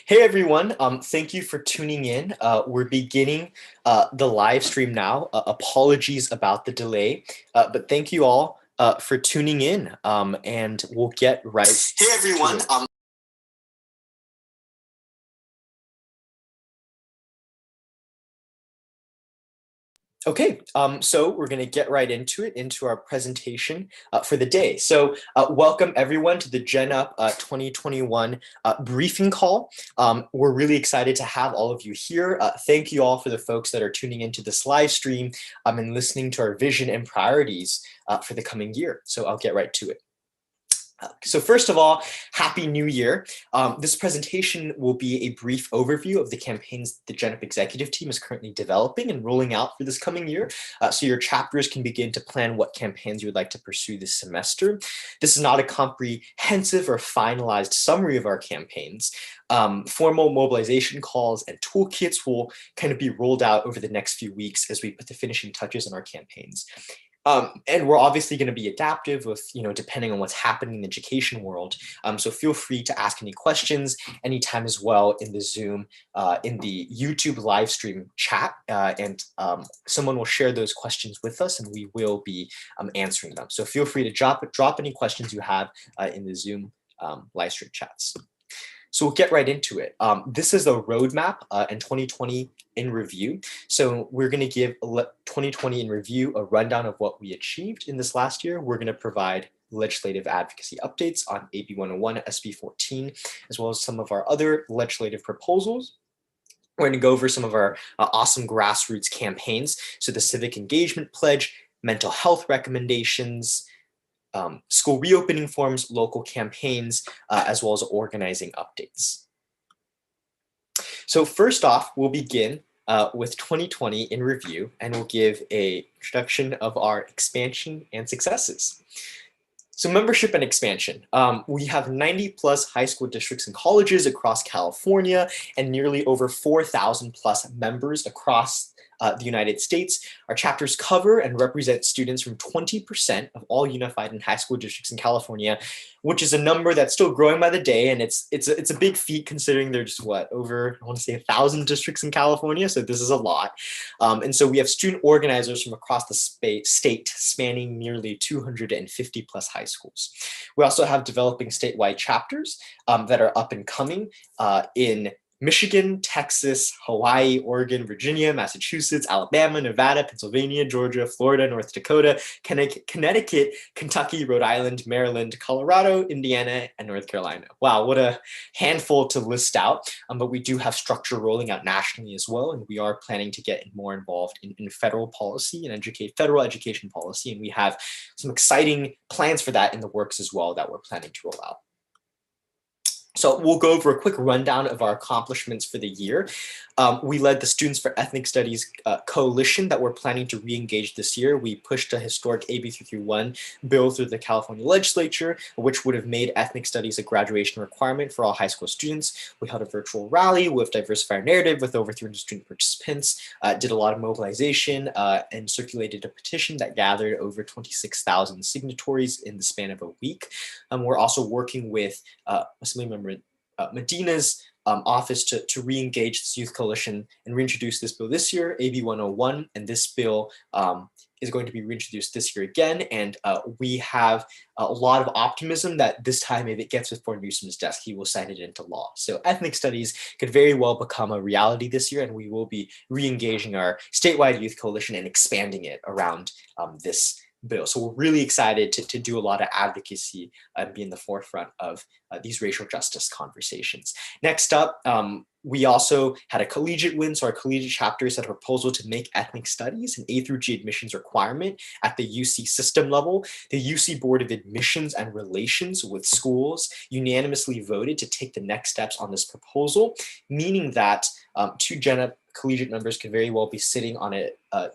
Hey everyone, thank you for tuning in. We're beginning the live stream now. Apologies about the delay, but thank you all for tuning in, and we'll get right Hey everyone, to it. Okay, so we're going to get right into it, into our presentation for the day. So welcome everyone to the GENup 2021 briefing call. We're really excited to have all of you here. Thank you all for the folks that are tuning into this live stream and listening to our vision and priorities for the coming year. So I'll get right to it. So first of all, Happy New Year. This presentation will be a brief overview of the campaigns the GENup executive team is currently developing and rolling out for this coming year. So your chapters can begin to plan what campaigns you would like to pursue this semester. This is not a comprehensive or finalized summary of our campaigns. Formal mobilization calls and toolkits will kind of be rolled out over the next few weeks as we put the finishing touches on our campaigns. And we're obviously going to be adaptive with, depending on what's happening in the education world. So feel free to ask any questions anytime as well in the Zoom, in the YouTube live stream chat, and someone will share those questions with us and we will be answering them. So feel free to drop any questions you have in the Zoom live stream chats. So we'll get right into it. This is a roadmap and 2020 in review. So we're going to give 2020 in review a rundown of what we achieved in this last year. We're going to provide legislative advocacy updates on AB 101, SB 14, as well as some of our other legislative proposals. We're going to go over some of our awesome grassroots campaigns. So the civic engagement pledge, mental health recommendations, school reopening forms, local campaigns, as well as organizing updates. So first off, we'll begin with 2020 in review, and we'll give an introduction of our expansion and successes. So membership and expansion. We have 90 plus high school districts and colleges across California and nearly over 4,000 plus members across the United States. Our chapters cover and represent students from 20% of all unified and high school districts in California, which is a number that's still growing by the day. And it's a big feat considering there's over, I want to say 1,000 districts in California. So this is a lot. And so we have student organizers from across the state spanning nearly 250 plus high schools. We also have developing statewide chapters that are up and coming in Michigan, Texas, Hawaii, Oregon, Virginia, Massachusetts, Alabama, Nevada, Pennsylvania, Georgia, Florida, North Dakota, Connecticut, Kentucky, Rhode Island, Maryland, Colorado, Indiana, and North Carolina. Wow, what a handful to list out. But we do have structure rolling out nationally as well, and we are planning to get more involved in federal policy and federal education policy, and we have some exciting plans for that in the works as well that we're planning to roll out. So we'll go over a quick rundown of our accomplishments for the year. We led the Students for Ethnic Studies coalition that we're planning to re-engage this year. We pushed a historic AB 331 bill through the California legislature, which would have made ethnic studies a graduation requirement for all high school students. We held a virtual rally with Diversify Our Narrative with over 300 student participants, did a lot of mobilization, and circulated a petition that gathered over 26,000 signatories in the span of a week. We're also working with Assemblymember Medina's office to re-engage this youth coalition and reintroduce this bill this year, AB 101, and this bill is going to be reintroduced this year again, and we have a lot of optimism that this time, if it gets before Newsom's desk, he will sign it into law. So ethnic studies could very well become a reality this year, and we will be re-engaging our statewide youth coalition and expanding it around this bill. So we're really excited to do a lot of advocacy and be in the forefront of these racial justice conversations. Next up, we also had a collegiate win. So our collegiate chapters had a proposal to make ethnic studies an A through G admissions requirement at the UC system level. The UC Board of Admissions and Relations with Schools unanimously voted to take the next steps on this proposal, meaning that two GENup collegiate members could very well be sitting on a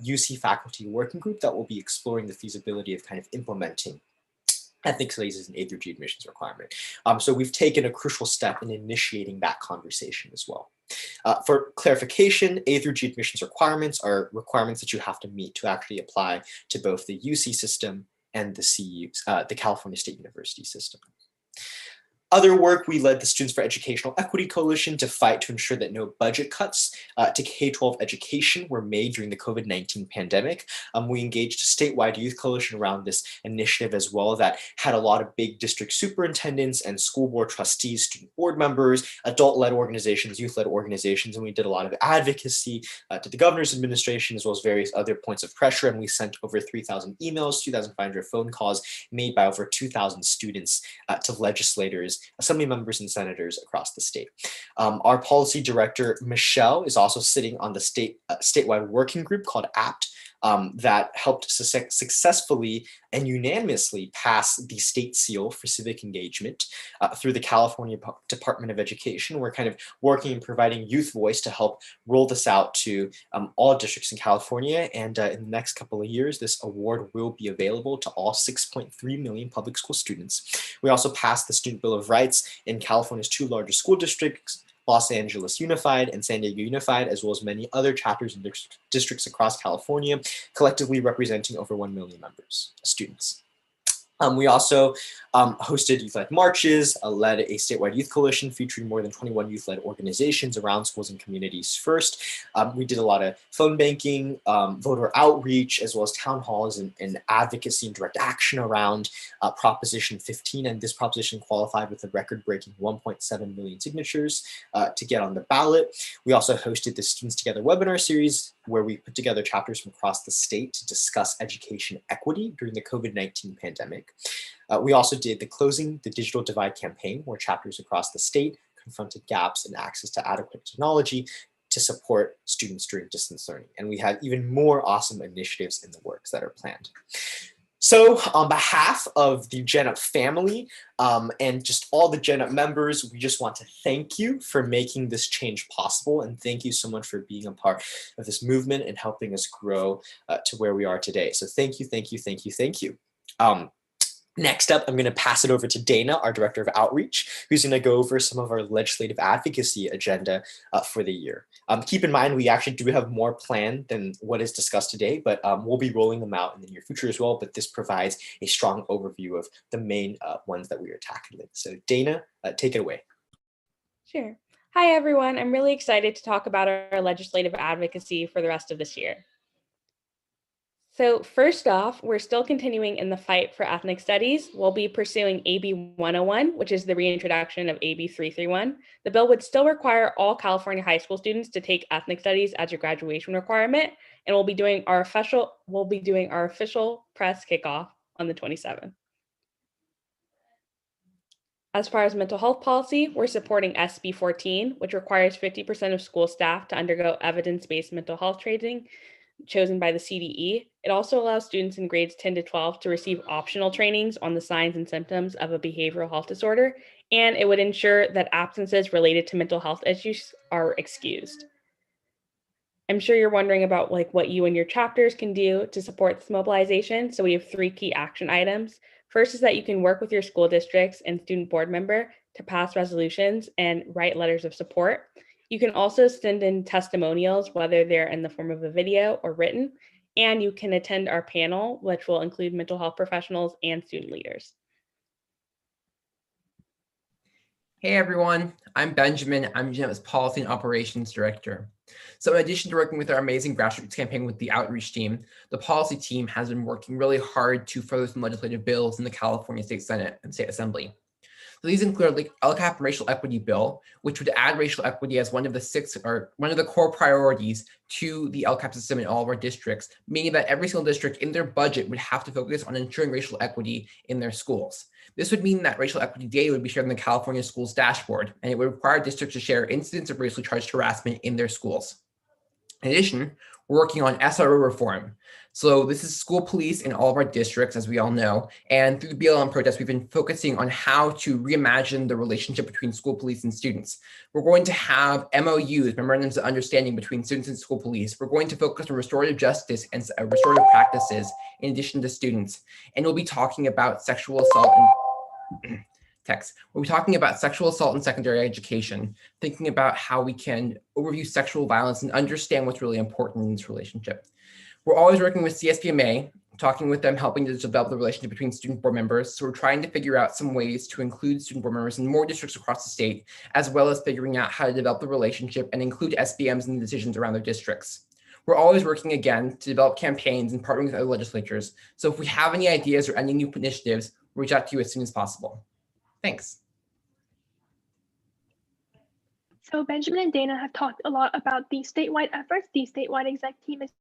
UC faculty working group that will be exploring the feasibility of kind of implementing ethnic studies as an A through G admissions requirement. So we've taken a crucial step in initiating that conversation as well. For clarification, A through G admissions requirements are requirements that you have to meet to actually apply to both the UC system and the CU, the California State University system. Other work, we led the Students for Educational Equity Coalition to fight to ensure that no budget cuts to K-12 education were made during the COVID-19 pandemic. We engaged a statewide youth coalition around this initiative as well that had a lot of big district superintendents and school board trustees, student board members, adult-led organizations, youth-led organizations, and we did a lot of advocacy to the governor's administration as well as various other points of pressure, and we sent over 3,000 emails, 2,500 phone calls made by over 2,000 students to legislators, assembly members, and senators across the state. Our policy director, Michelle, is also sitting on the statewide working group called APT that helped successfully and unanimously pass the state seal for civic engagement through the California Department of Education. We're kind of working and providing youth voice to help roll this out to all districts in California. And in the next couple of years, this award will be available to all 6.3 million public school students. We also passed the Student Bill of Rights in California's 2 largest school districts, Los Angeles Unified and San Diego Unified, as well as many other chapters and districts across California, collectively representing over 1 million members, students. We also hosted youth-led marches, led a statewide youth coalition featuring more than 21 youth-led organizations around schools and communities first. We did a lot of phone banking, voter outreach, as well as town halls and advocacy and direct action around Proposition 15. And this proposition qualified with a record-breaking 1.7 million signatures to get on the ballot. We also hosted the Students Together webinar series, where we put together chapters from across the state to discuss education equity during the COVID-19 pandemic. We also did the Closing the Digital Divide campaign, where chapters across the state confronted gaps in access to adequate technology to support students during distance learning. And we have even more awesome initiatives in the works that are planned. So on behalf of the GENup family and just all the GENup members, we just want to thank you for making this change possible. And thank you so much for being a part of this movement and helping us grow to where we are today. So thank you, thank you, thank you, thank you. Next up, I'm going to pass it over to Dana, our Director of Outreach, who's going to go over some of our legislative advocacy agenda for the year. Keep in mind, we actually do have more planned than what is discussed today, but we'll be rolling them out in the near future as well. But this provides a strong overview of the main ones that we are tackling. So Dana, take it away. Sure. Hi, everyone. I'm really excited to talk about our legislative advocacy for the rest of this year. So first off, we're still continuing in the fight for ethnic studies. We'll be pursuing AB 101, which is the reintroduction of AB 331. The bill would still require all California high school students to take ethnic studies as a graduation requirement, and we'll be doing our official press kickoff on the 27th. As far as mental health policy, we're supporting SB 14, which requires 50% of school staff to undergo evidence-based mental health training chosen by the CDE. It also allows students in grades 10 to 12 to receive optional trainings on the signs and symptoms of a behavioral health disorder, and it would ensure that absences related to mental health issues are excused. I'm sure you're wondering about what you and your chapters can do to support this mobilization. So we have 3 key action items. First is that you can work with your school districts and student board member to pass resolutions and write letters of support. You can also send in testimonials, whether they're in the form of a video or written, and you can attend our panel, which will include mental health professionals and student leaders. Hey everyone, I'm Benjamin. I'm GENup's Policy and Operations Director. So in addition to working with our amazing grassroots campaign with the outreach team, the policy team has been working really hard to further some legislative bills in the California State Senate and State Assembly. So these include the LCAP racial equity bill, which would add racial equity as one of the core priorities to the LCAP system in all of our districts, meaning that every single district in their budget would have to focus on ensuring racial equity in their schools. This would mean that racial equity data would be shared in the California Schools Dashboard, and it would require districts to share incidents of racially charged harassment in their schools. In addition, we're working on SRO reform. So this is school police in all of our districts, as we all know. And through the BLM protest, we've been focusing on how to reimagine the relationship between school police and students. We're going to have MOUs, memorandums of understanding between students and school police. We're going to focus on restorative justice and restorative practices in addition to students. And we'll be talking about sexual assault and We'll be talking about sexual assault in secondary education, thinking about how we can overview sexual violence and understand what's really important in this relationship. We're always working with CSPMA talking with them, helping to develop the relationship between student board members. So we're trying to figure out some ways to include student board members in more districts across the state, as well as figuring out how to develop the relationship and include SBMs in the decisions around their districts. We're always working again to develop campaigns and partnering with other legislatures. So if we have any ideas or any new initiatives, reach out to you as soon as possible. Thanks. So Benjamin and Dana have talked a lot about the statewide efforts the statewide exec team is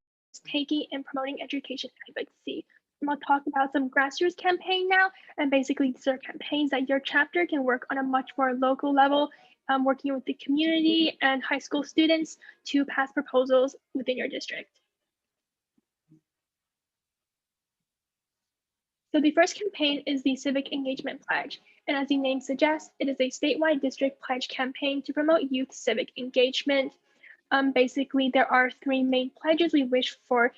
taking in promoting education advocacy. I'm going to talk about some grassroots campaign now, and basically these are campaigns that your chapter can work on a much more local level, working with the community and high school students to pass proposals within your district. So the first campaign is the Civic Engagement Pledge. And as the name suggests, it is a statewide district pledge campaign to promote youth civic engagement. Basically, there are three main pledges we wish for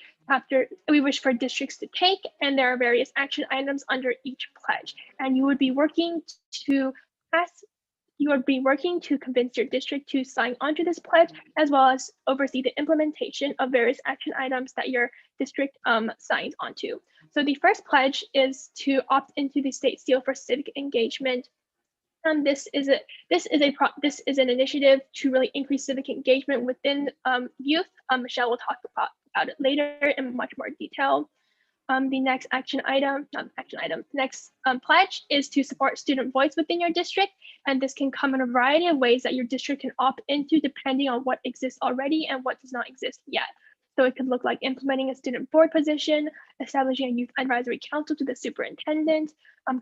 districts to take, and there are various action items under each pledge. And you would be working to convince your district to sign onto this pledge, as well as oversee the implementation of various action items that your district signs onto. So the first pledge is to opt into the state seal for civic engagement. This is an initiative to really increase civic engagement within youth. Michelle will talk about it later in much more detail. The next pledge is to support student voice within your district, and this can come in a variety of ways that your district can opt into depending on what exists already and what does not exist yet. So it could look like implementing a student board position, establishing a youth advisory council to the superintendent,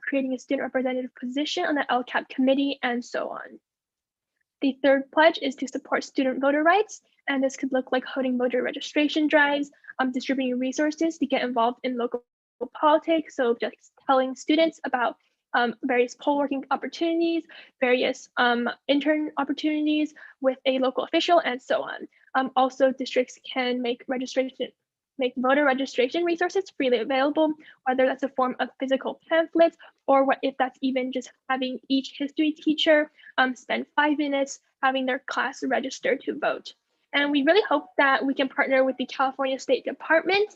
creating a student representative position on the LCAP committee, and so on. The third pledge is to support student voter rights, and this could look like holding voter registration drives, distributing resources to get involved in local politics. So just telling students about various poll working opportunities, various intern opportunities with a local official, and so on. Also, districts can make voter registration resources freely available, whether that's a form of physical pamphlets or if that's even just having each history teacher spend 5 minutes having their class register to vote. And we really hope that we can partner with the California State Department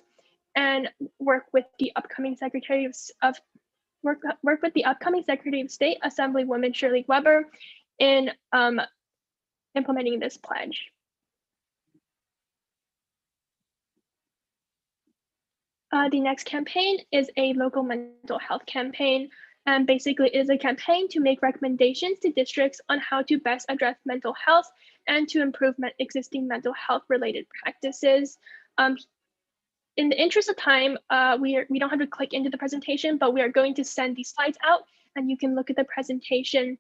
and work with the upcoming Secretary of State, Assemblywoman Shirley Weber, in implementing this pledge. The next campaign is a local mental health campaign. And basically it is a campaign to make recommendations to districts on how to best address mental health and to improve existing mental health related practices. In the interest of time, we don't have to click into the presentation, but we are going to send these slides out and you can look at the presentation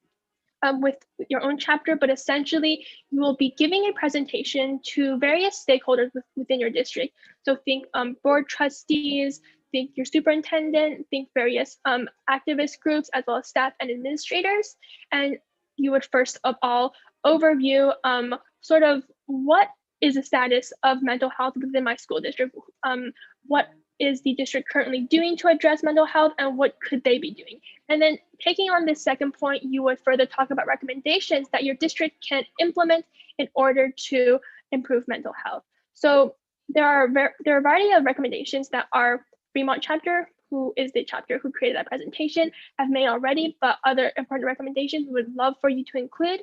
with your own chapter, but essentially you will be giving a presentation to various stakeholders within your district. So think board trustees, think your superintendent, think various activist groups, as well as staff and administrators. And you would first of all overview sort of what is the status of mental health within my school district? What is the district currently doing to address mental health, and what could they be doing? And then taking on this second point, you would further talk about recommendations that your district can implement in order to improve mental health. So there are a variety of recommendations that our Fremont chapter, who is the chapter who created that presentation, have made already, but other important recommendations we would love for you to include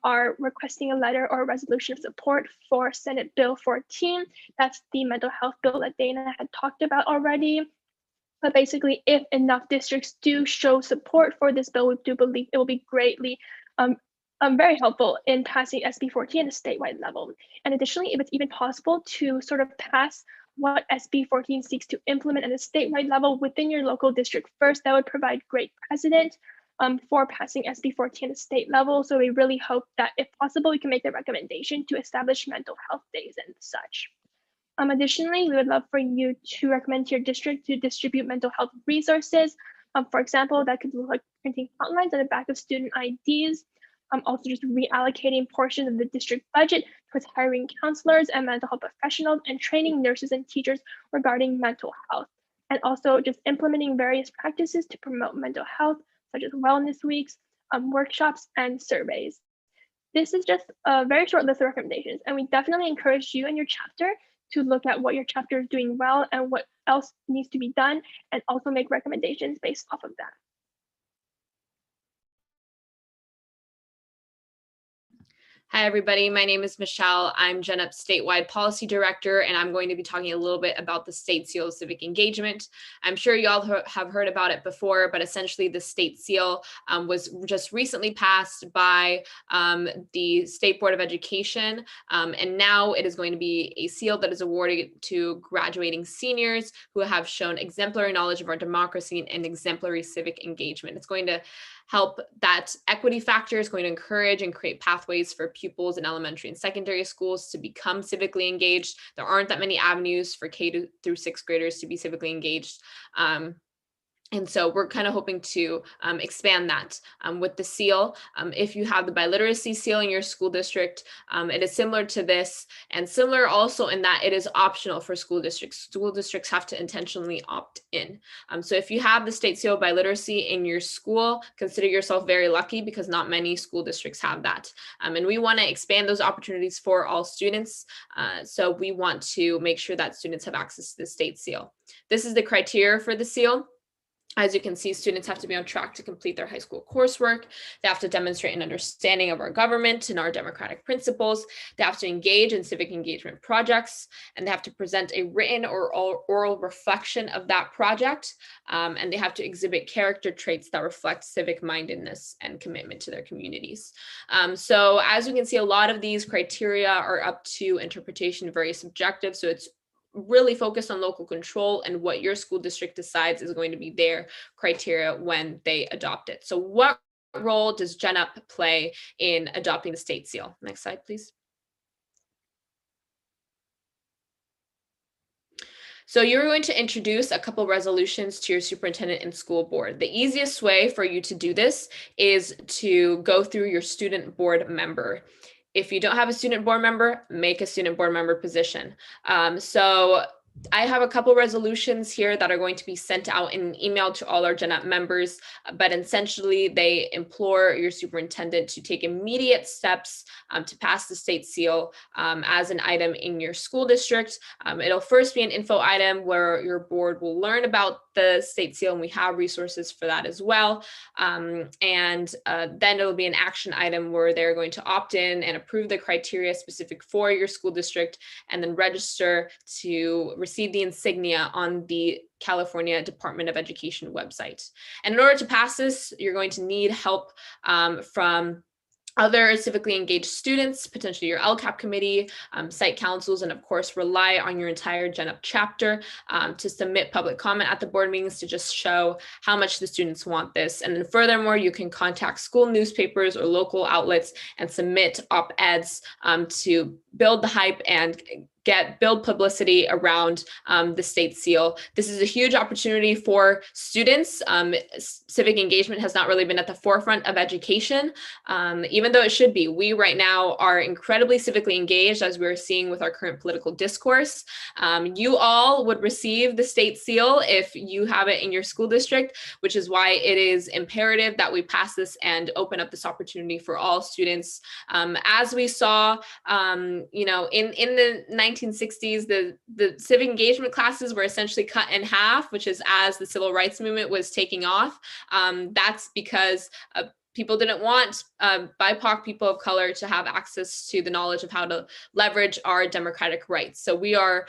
are requesting a letter or a resolution of support for Senate Bill 14. That's the mental health bill that Dana had talked about already. But basically, if enough districts do show support for this bill, we do believe it will be greatly very helpful in passing SB 14 at a statewide level. And additionally, if it's even possible to sort of pass what SB 14 seeks to implement at a statewide level within your local district first, that would provide great precedent for passing SB 14 at state level. So we really hope that if possible, we can make the recommendation to establish mental health days and such. Additionally, we would love for you to recommend to your district to distribute mental health resources. For example, that could look like printing hotlines on the back of student IDs. Also just reallocating portions of the district budget towards hiring counselors and mental health professionals and training nurses and teachers regarding mental health. And also just implementing various practices to promote mental health, such as wellness weeks, workshops, and surveys. This is just a very short list of recommendations, and we definitely encourage you and your chapter to look at what your chapter is doing well and what else needs to be done, and also make recommendations based off of that. Hi, everybody. My name is Michelle. I'm GENup Statewide Policy Director, and I'm going to be talking a little bit about the State Seal of Civic Engagement. I'm sure you all have heard about it before, but essentially the State Seal was just recently passed by the State Board of Education, and now it is going to be a seal that is awarded to graduating seniors who have shown exemplary knowledge of our democracy and exemplary civic engagement. It's going to help that equity factor, is going to encourage and create pathways for pupils in elementary and secondary schools to become civically engaged. There aren't that many avenues for K through sixth graders to be civically engaged. And so we're kind of hoping to expand that with the seal. If you have the biliteracy seal in your school district, it is similar to this, and similar also in that it is optional for school districts. School districts have to intentionally opt in. So if you have the state seal of biliteracy in your school, consider yourself very lucky, because not many school districts have that. And we want to expand those opportunities for all students. So we want to make sure that students have access to the state seal. This is the criteria for the seal. As you can see, students have to be on track to complete their high school coursework. They have to demonstrate an understanding of our government and our democratic principles. They have to engage in civic engagement projects, and they have to present a written or oral reflection of that project. And they have to exhibit character traits that reflect civic mindedness and commitment to their communities. So as you can see, a lot of these criteria are up to interpretation, very subjective. So it's really focused on local control, and what your school district decides is going to be their criteria when they adopt it. So what role does GENup play in adopting the state seal? Next slide, please. So you're going to introduce a couple resolutions to your superintendent and school board. The easiest way for you to do this is to go through your student board member. If you don't have a student board member, make a student board member position. So I have a couple resolutions here that are going to be sent out in an email to all our GENup members, but essentially they implore your superintendent to take immediate steps to pass the state seal as an item in your school district. It'll first be an info item where your board will learn about the state seal, and we have resources for that as well. And then it'll be an action item where they're going to opt in and approve the criteria specific for your school district, and then register to receive the insignia on the California Department of Education website. And in order to pass this, you're going to need help from other civically engaged students, potentially your LCAP committee, site councils, and of course, rely on your entire GENup chapter to submit public comment at the board meetings to just show how much the students want this. And then furthermore, you can contact school newspapers or local outlets and submit op-eds to build the hype and build publicity around the state seal. This is a huge opportunity for students. Civic engagement has not really been at the forefront of education, even though it should be. We right now are incredibly civically engaged, as we're seeing with our current political discourse. You all would receive the state seal if you have it in your school district, which is why it is imperative that we pass this and open up this opportunity for all students. As we saw, in the 1960s, the civic engagement classes were essentially cut in half, which is as the civil rights movement was taking off. That's because people didn't want BIPOC people of color to have access to the knowledge of how to leverage our democratic rights. So we are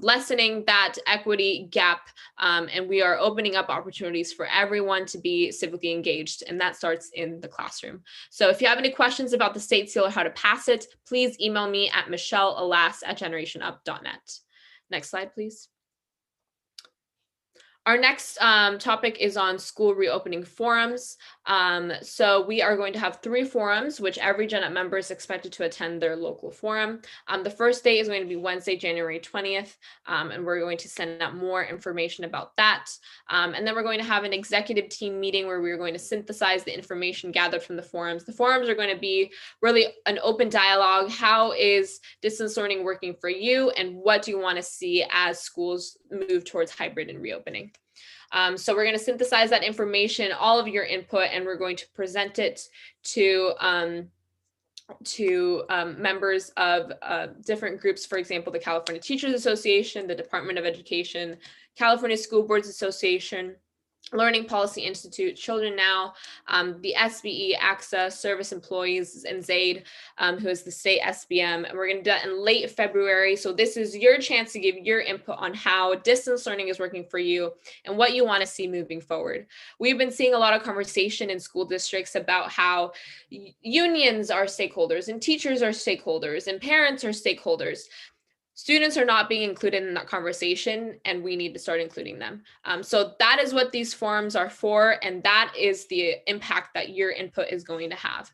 lessening that equity gap, and we are opening up opportunities for everyone to be civically engaged, and that starts in the classroom. So if you have any questions about the state seal or how to pass it, please email me at michellealas@generationup.net. Next slide, please. Our next topic is on school reopening forums. So we are going to have 3 forums, which every GENup member is expected to attend their local forum. The first day is going to be Wednesday, January 20th, and we're going to send out more information about that. And then we're going to have an executive team meeting where we're going to synthesize the information gathered from the forums. The forums are going to be really an open dialogue. How is distance learning working for you, and what do you want to see as schools move towards hybrid and reopening? So we're going to synthesize that information, all of your input, and we're going to present it to to members of different groups, for example, the California Teachers Association, the Department of Education, California School Boards Association, Learning Policy Institute, Children Now, the SBE, AXA, Service Employees, and ZAID, who is the state SBM. And we're going to do that in late February. So this is your chance to give your input on how distance learning is working for you and what you want to see moving forward. We've been seeing a lot of conversation in school districts about how unions are stakeholders and teachers are stakeholders and parents are stakeholders. Students are not being included in that conversation, and we need to start including them. So that is what these forums are for, and that is the impact that your input is going to have.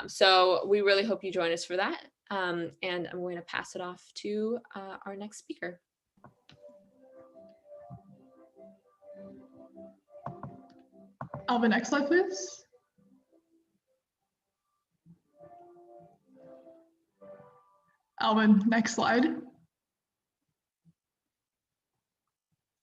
So we really hope you join us for that. And I'm going to pass it off to our next speaker. Alvin, next slide, please. Alvin, next slide.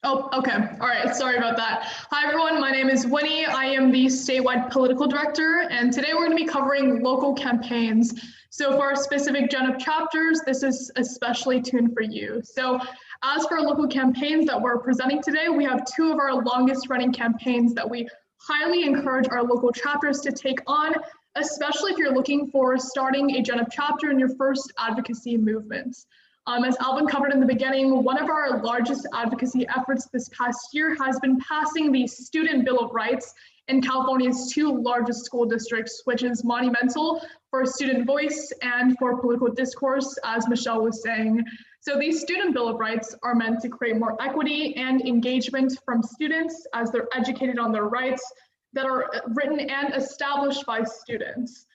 Oh, okay. All right. Sorry about that. Hi, everyone. My name is Winnie. I am the statewide political director, and today we're going to be covering local campaigns. So for our specific GENup chapters, this is especially tuned for you. So as for our local campaigns that we're presenting today, we have two of our longest running campaigns that we highly encourage our local chapters to take on, especially if you're looking for starting a GENup chapter in your first advocacy movement. As Alvin covered in the beginning, one of our largest advocacy efforts this past year has been passing the Student Bill of Rights in California's two largest school districts, which is monumental for student voice and for political discourse, as Michelle was saying. So these Student Bill of Rights are meant to create more equity and engagement from students as they're educated on their rights that are written and established by students.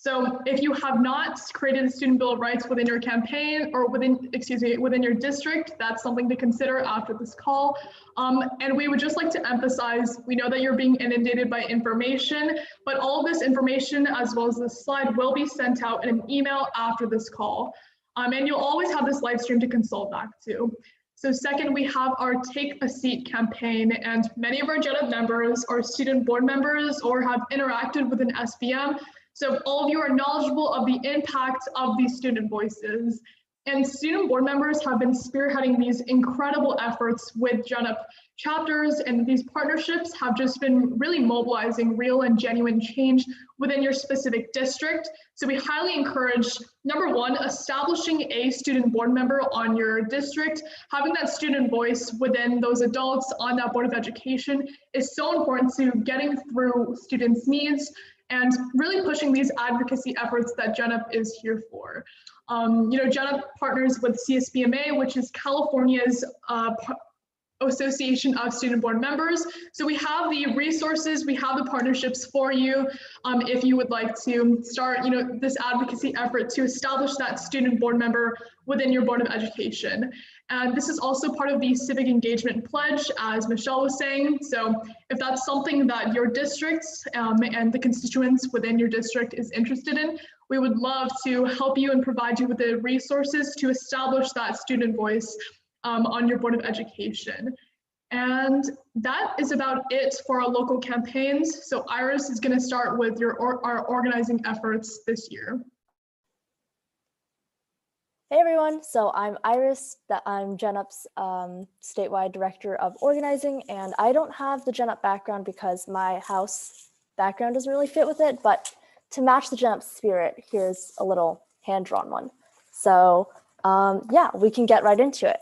So if you have not created a Student Bill of Rights within your campaign or within your district, that's something to consider after this call. And we would just like to emphasize, we know that you're being inundated by information, but all of this information, as well as this slide, will be sent out in an email after this call. And you'll always have this live stream to consult back to. So second, we have our Take a Seat campaign, and many of our GENup members are student board members or have interacted with an SBM. So all of you are knowledgeable of the impact of these student voices. And student board members have been spearheading these incredible efforts with GENup chapters, and these partnerships have just been really mobilizing real and genuine change within your specific district. So we highly encourage, number one, establishing a student board member on your district. Having that student voice within those adults on that Board of Education is so important to getting through students' needs and really pushing these advocacy efforts that GENup is here for. GENup partners with CSBMA, which is California's Association of Student Board Members. So we have the resources, we have the partnerships for you if you would like to start this advocacy effort to establish that student board member within your Board of Education. And this is also part of the Civic Engagement Pledge, as Michelle was saying. So if that's something that your districts and the constituents within your district is interested in, we would love to help you and provide you with the resources to establish that student voice on your Board of Education. And that is about it for our local campaigns. So Iris is going to start with our organizing efforts this year. Hey everyone, so I'm Iris, I'm GENup's statewide director of organizing, and I don't have the GENup background because my house background doesn't really fit with it, but to match the GENup spirit, here's a little hand-drawn one. So yeah, we can get right into it.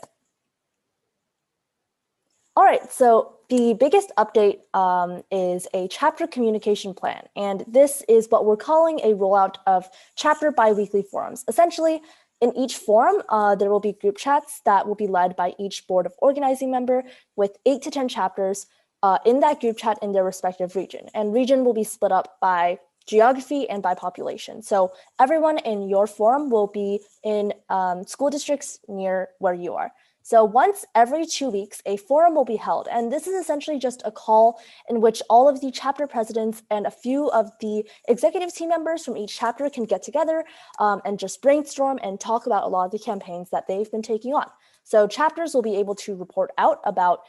All right, so the biggest update is a chapter communication plan, and this is what we're calling a rollout of chapter biweekly forums. Essentially, in each forum, there will be group chats that will be led by each board of organizing member with 8 to 10 chapters in that group chat in their respective region. And region will be split up by geography and by population. So everyone in your forum will be in school districts near where you are. So once every 2 weeks, a forum will be held. And this is essentially just a call in which all of the chapter presidents and a few of the executive team members from each chapter can get together and just brainstorm and talk about a lot of the campaigns that they've been taking on. So chapters will be able to report out about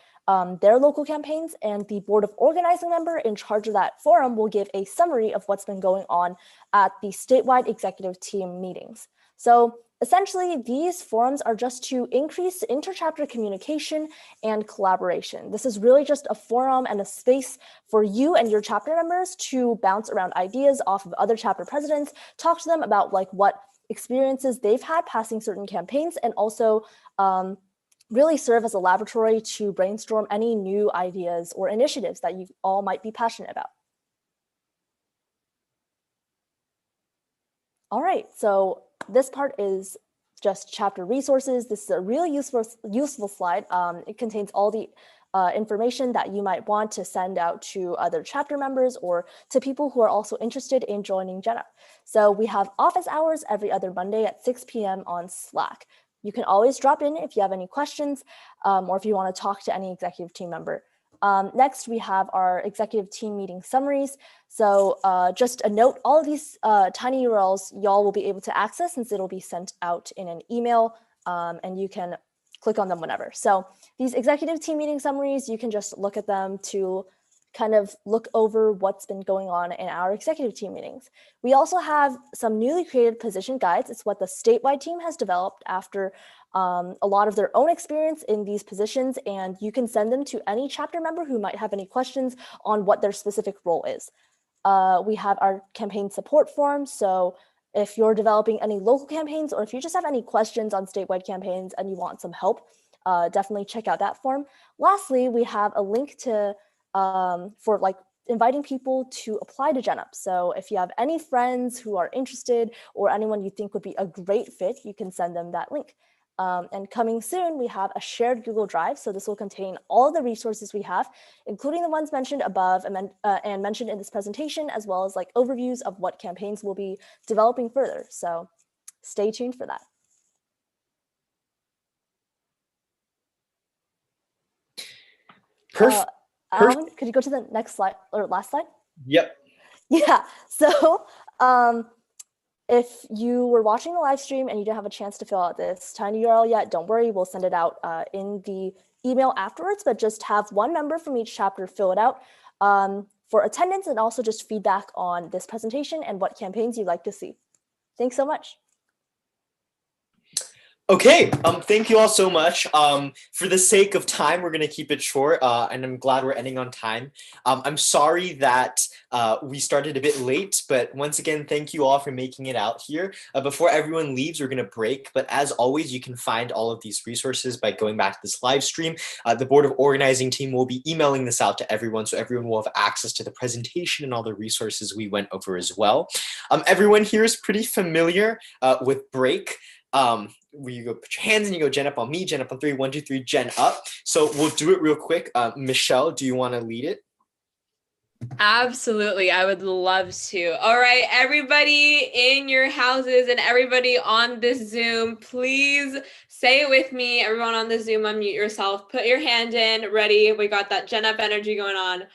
their local campaigns, and the board of organizing member in charge of that forum will give a summary of what's been going on at the statewide executive team meetings. So essentially, these forums are just to increase interchapter communication and collaboration. This is really just a forum and a space for you and your chapter members to bounce around ideas off of other chapter presidents, talk to them about like what experiences they've had passing certain campaigns, and also really serve as a laboratory to brainstorm any new ideas or initiatives that you all might be passionate about. All right, so this part is just chapter resources. This is a really useful slide. It contains all the information that you might want to send out to other chapter members or to people who are also interested in joining GENup. So we have office hours every other Monday at 6 p.m. on Slack. You can always drop in if you have any questions or if you want to talk to any executive team member. Next, we have our executive team meeting summaries. So just a note, all of these tiny URLs y'all will be able to access since it'll be sent out in an email and you can click on them whenever. So these executive team meeting summaries, you can just look at them to kind of look over what's been going on in our executive team meetings. We also have some newly created position guides. It's what the statewide team has developed after a lot of their own experience in these positions, and you can send them to any chapter member who might have any questions on what their specific role is. We have our campaign support form. So if you're developing any local campaigns or if you just have any questions on statewide campaigns and you want some help, definitely check out that form. Lastly, we have a link to for like inviting people to apply to GENup. So if you have any friends who are interested or anyone you think would be a great fit, you can send them that link. And coming soon, we have a shared Google Drive. So this will contain all the resources we have, including the ones mentioned above and mentioned in this presentation, as well as like overviews of what campaigns we'll be developing further. So stay tuned for that. Perfect. Alvin, could you go to the next slide or last slide? Yep. Yeah, so if you were watching the live stream and you didn't have a chance to fill out this tiny URL yet, don't worry, we'll send it out in the email afterwards, but just have one member from each chapter fill it out for attendance and also just feedback on this presentation and what campaigns you'd like to see. Thanks so much. Okay, thank you all so much. For the sake of time, we're going to keep it short, and I'm glad we're ending on time. I'm sorry that we started a bit late, but once again, thank you all for making it out here. Before everyone leaves, we're going to break, but as always, you can find all of these resources by going back to this live stream. The Board of Organizing team will be emailing this out to everyone, so everyone will have access to the presentation and all the resources we went over as well. Everyone here is pretty familiar with break. Where you go put your hands and you go GENup on me, GENup on 3, 1, 2, 3, GENup. So we'll do it real quick. Michelle, do you want to lead it? Absolutely, I would love to. All right, everybody in your houses and everybody on this Zoom, please say it with me. Everyone on the Zoom, unmute yourself. Put your hand in. Ready? We got that GENup energy going on.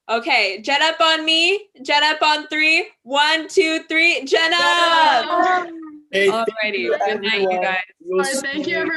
Okay, GENup on me, GENup on 3, 1, 2, 3, GENup! Hey, Alrighty, good night, you guys. All right, thank you, everyone.